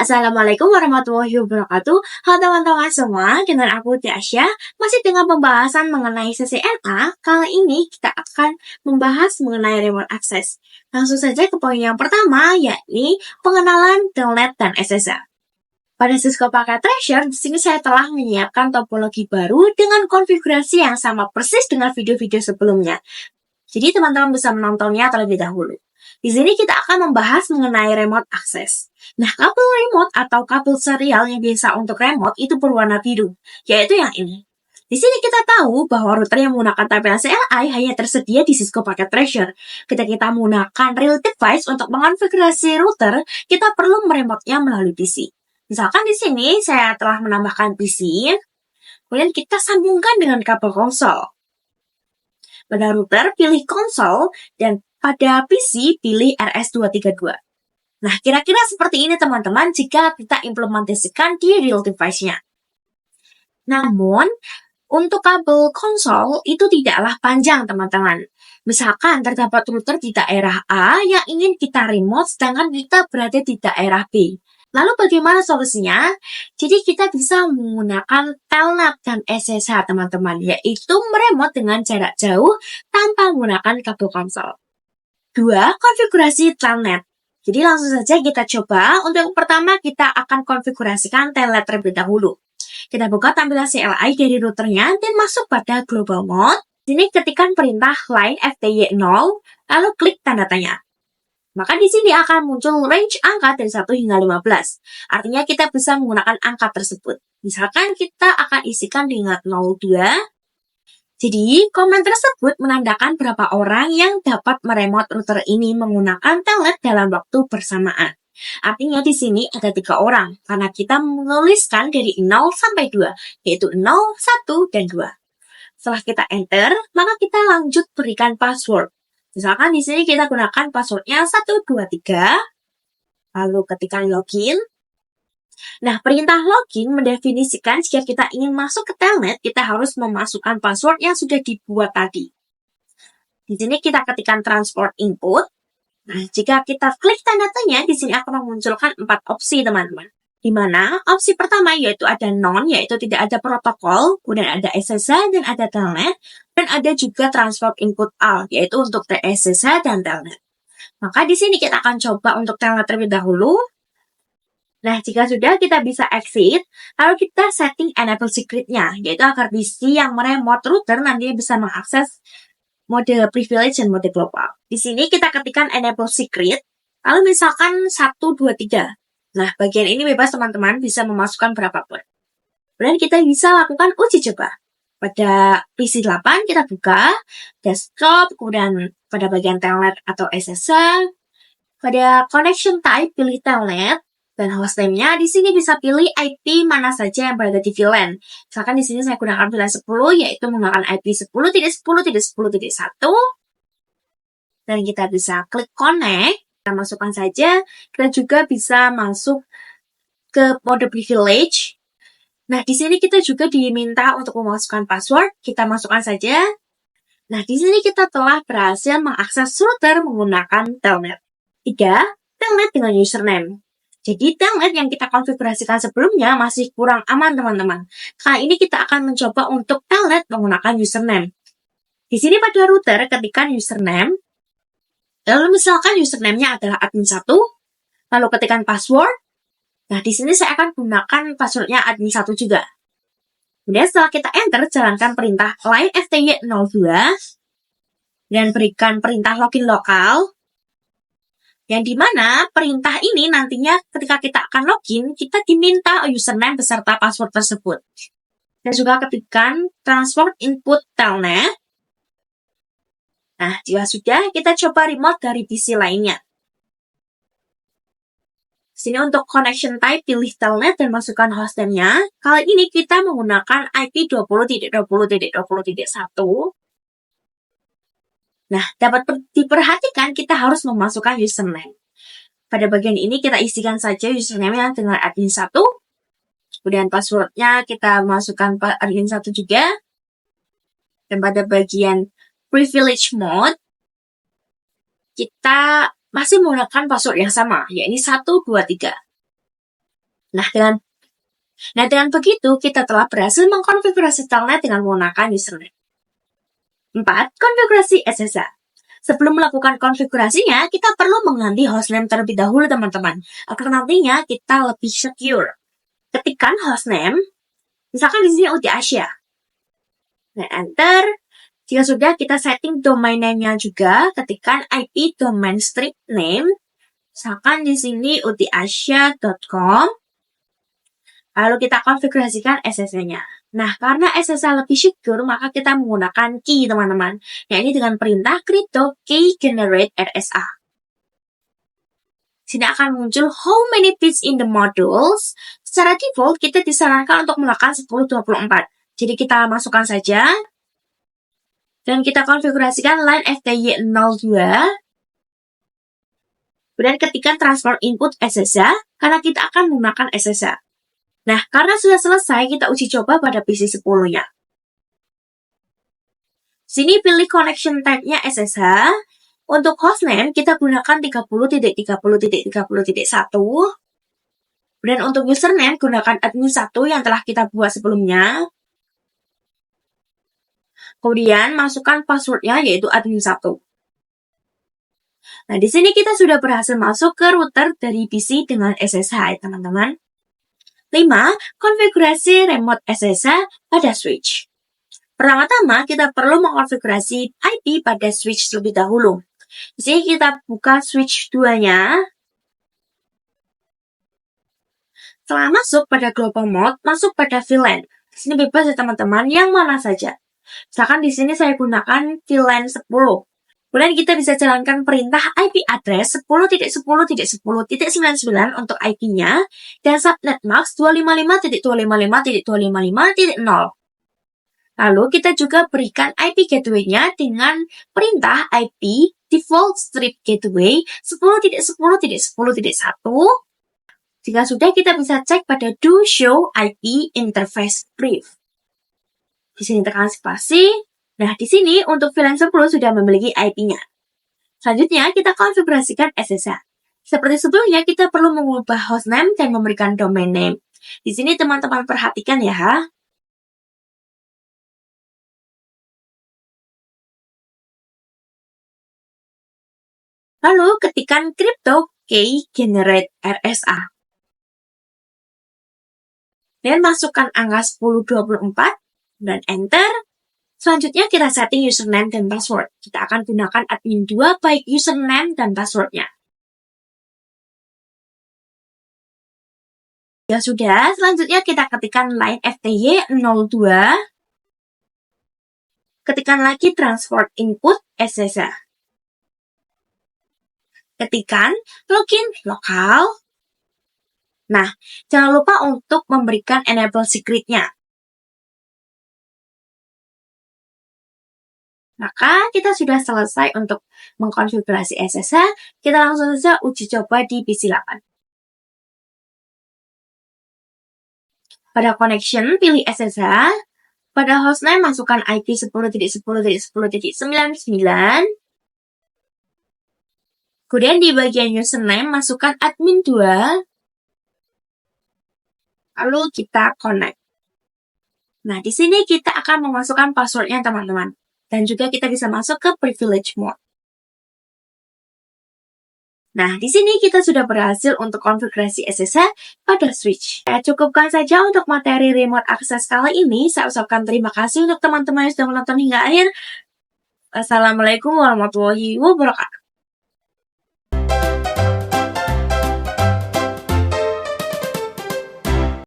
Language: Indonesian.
Assalamualaikum warahmatullahi wabarakatuh. Halo teman-teman semua, dengan aku Tiasya, masih dengan pembahasan mengenai CCNA. Kali ini kita akan membahas mengenai remote access. Langsung saja ke poin yang pertama, yakni pengenalan telnet dan SSL. Pada Cisco Packet Treasure, di sini saya telah menyiapkan topologi baru dengan konfigurasi yang sama persis dengan video-video sebelumnya. Jadi teman-teman bisa menontonnya terlebih dahulu. Di sini kita akan membahas mengenai remote access. Nah, kabel remote atau kabel serial yang biasa untuk remote itu berwarna biru, yaitu yang ini. Di sini kita tahu bahwa router yang menggunakan tampilan CLI hanya tersedia di Cisco Packet Treasure. Ketika kita menggunakan real device untuk mengonfigurasi router, kita perlu meremote-nya melalui PC. Misalkan di sini saya telah menambahkan PC, kemudian kita sambungkan dengan kabel konsol. Pada router, pilih konsol, dan pada PC, pilih RS232. Nah, kira-kira seperti ini teman-teman jika kita implementasikan di real device-nya. Namun, untuk kabel konsol itu tidaklah panjang teman-teman. Misalkan terdapat router di daerah A yang ingin kita remote sedangkan kita berada di daerah B. Lalu bagaimana solusinya? Jadi kita bisa menggunakan telnet dan SSH teman-teman, yaitu meremote dengan jarak jauh tanpa menggunakan kabel konsol. 2. Konfigurasi telnet. Jadi langsung saja kita coba. Untuk pertama kita akan konfigurasikan telnet terlebih dahulu. Kita buka tampilan CLI dari routernya dan masuk pada global mode. Sini ketikkan perintah line FTY0, lalu klik tanda tanya. Maka di sini akan muncul range angka dari 1 hingga 15. Artinya kita bisa menggunakan angka tersebut. Misalkan kita akan isikan dengan 02. Jadi, komen tersebut menandakan berapa orang yang dapat meremote router ini menggunakan telnet dalam waktu bersamaan. Artinya di sini ada 3 orang, karena kita menuliskan dari 0 sampai 2, yaitu 0, 1, dan 2. Setelah kita enter, maka kita lanjut berikan password. Misalkan di sini kita gunakan passwordnya 123, lalu ketikkan login. Nah, perintah login mendefinisikan jika kita ingin masuk ke telnet, kita harus memasukkan password yang sudah dibuat tadi. Di sini kita ketikkan transport input. Nah, jika kita klik tanda tanya, di sini akan memunculkan 4 opsi, teman-teman. Di mana opsi pertama yaitu ada non, yaitu tidak ada protokol, kemudian ada SSH dan ada telnet, dan ada juga transport input all, yaitu untuk SSH dan telnet. Maka di sini kita akan coba untuk telnet terlebih dahulu. Nah, jika sudah, kita bisa exit, lalu kita setting enable secret-nya, yaitu agar PC yang meremote router nantinya bisa mengakses mode privilege dan mode global. Di sini kita ketikkan enable secret, lalu misalkan 1, 2, 3. Nah, bagian ini bebas teman-teman, bisa memasukkan berapapun. Kemudian kita bisa lakukan uji coba. Pada PC 8 kita buka, desktop, kemudian pada bagian telnet atau SSH, pada connection type pilih telnet, dan hostname-nya di sini bisa pilih IP mana saja yang berada di VLAN. Misalkan di sini saya gunakan VLAN 10, yaitu menggunakan IP 10.10.10.1. Dan kita bisa klik connect, kita masukkan saja. Kita juga bisa masuk ke mode privilege. Nah, di sini kita juga diminta untuk memasukkan password, kita masukkan saja. Nah, di sini kita telah berhasil mengakses router menggunakan telnet. 3. Telnet dengan username. Jadi telnet yang kita konfigurasikan sebelumnya masih kurang aman teman-teman. Kali ini kita akan mencoba untuk telnet menggunakan username. Di sini pada router ketikkan username, lalu misalkan username-nya adalah admin1, lalu ketikkan password. Nah, di sini saya akan gunakan passwordnya admin1 juga. Kemudian setelah kita enter, jalankan perintah line FTY02 dan berikan perintah login lokal. Yang dimana perintah ini nantinya ketika kita akan login, kita diminta username beserta password tersebut. Dan juga ketikkan transport input telnet. Nah, jika sudah, kita coba remote dari PC lainnya. Sini untuk connection type, pilih telnet dan masukkan hostname-nya. Kali ini kita menggunakan IP 20.20.20.1. Nah, dapat diperhatikan kita harus memasukkan username. Pada bagian ini kita isikan saja username-nya dengan admin1. Kemudian password-nya kita masukkan admin1 juga. Dan pada bagian privilege mode, kita masih menggunakan password yang sama, yakni 123. Nah, dengan begitu, kita telah berhasil mengkonfigurasi telnet dengan menggunakan username. 4. Konfigurasi SSH. Sebelum melakukan konfigurasinya, kita perlu mengganti hostname terlebih dahulu, teman-teman, agar nantinya kita lebih secure. Ketikkan hostname, misalkan di sini UT Asia. Nah, enter. Jika sudah, kita setting domain name-nya juga, ketikkan IP domain strip name, misalkan di sini utiasia.com. Lalu kita konfigurasikan SSH-nya. Nah, karena SSH lebih secure, maka kita menggunakan key, teman-teman. Nah, ini dengan perintah crypto key generate RSA. Sini akan muncul how many bits in the modules. Secara default, kita disarankan untuk melakukan 1024. Jadi kita masukkan saja. Dan kita konfigurasikan line FTY02. Kemudian ketikkan transfer input SSH, karena kita akan menggunakan SSH. Nah, karena sudah selesai, kita uji coba pada PC 10-nya. Sini pilih connection type-nya SSH. Untuk hostname, kita gunakan 30.30.30.1. Dan untuk username, gunakan admin 1 yang telah kita buat sebelumnya. Kemudian, masukkan password-nya, yaitu admin 1. Nah, di sini kita sudah berhasil masuk ke router dari PC dengan SSH, teman-teman. 5. Konfigurasi remote SSH pada switch. Pertama-tama, kita perlu mengkonfigurasi IP pada switch terlebih dahulu. Di sini kita buka switch 2-nya. Setelah masuk pada global mode, masuk pada VLAN. Di sini bebas ya teman-teman, yang mana saja. Misalkan di sini saya gunakan VLAN 10. Kemudian kita bisa jalankan perintah IP address 10.10.10.99 untuk IP-nya dan subnet max 255.255.255.0. Lalu kita juga berikan IP gateway-nya dengan perintah IP default strip gateway 10.10.10.1. Jika sudah, kita bisa cek pada do show IP interface brief. Di sini tekan spasi. Nah, di sini untuk VLAN 10 sudah memiliki IP-nya. Selanjutnya, kita konfigurasikan SSH. Seperti sebelumnya, kita perlu mengubah hostname dan memberikan domain name. Di sini teman-teman perhatikan ya. Lalu, ketikkan crypto key generate RSA. Dan masukkan angka 1024 dan enter. Selanjutnya kita setting username dan password. Kita akan gunakan admin 2 baik username dan passwordnya. Ya sudah, selanjutnya kita ketikkan line FTY02. Ketikkan lagi transport input SSH. Ketikkan login lokal. Nah, jangan lupa untuk memberikan enable secret-nya. Maka kita sudah selesai untuk mengkonfigurasi SSH. Kita langsung saja uji coba di PC 8. Pada connection, pilih SSH. Pada hostname, masukkan IP 10.10.10.99. Kemudian di bagian username, masukkan admin 2. Lalu kita connect. Nah, di sini kita akan memasukkan passwordnya, teman-teman. Dan juga kita bisa masuk ke privilege mode. Nah, di sini kita sudah berhasil untuk konfigurasi SSH pada switch. Saya cukupkan saja untuk materi remote access kali ini. Saya ucapkan terima kasih untuk teman-teman yang sudah menonton hingga akhir. Assalamualaikum warahmatullahi wabarakatuh.